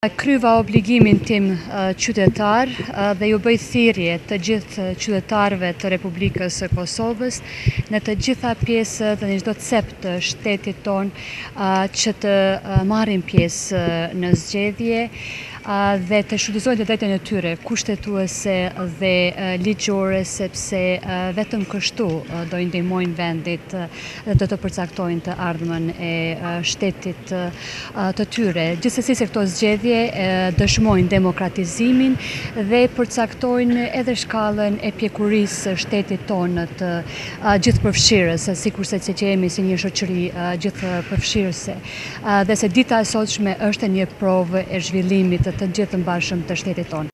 Kryva obligimin tim qytetar dhe ju bëj thirrje të gjithë qytetarëve të Republikës së Kosovës në të gjitha pjesët dhe në çdo cep të shtetit tonë që të marrin pjesë në zgjedhje dhe të shfrytëzojnë të drejtën e tyre kushtetuese dhe ligjore, sepse vetëm kështu do i ndihmojnë vendit dhe do të përcaktojnë të ardhmen e shtetit të tyre. Gjithsesi se këto zgjedhje dëshmojnë demokratizimin dhe përcaktojnë edhe shkallën e pjekurisë së shtetit tonë të gjithëpërfshirës, sikurse që jemi si një shoqëri gjithëpërfshirëse, dhe se dita e sotshme është një provë e zhvillimit të gjithëmbashëm të shtetit tonë.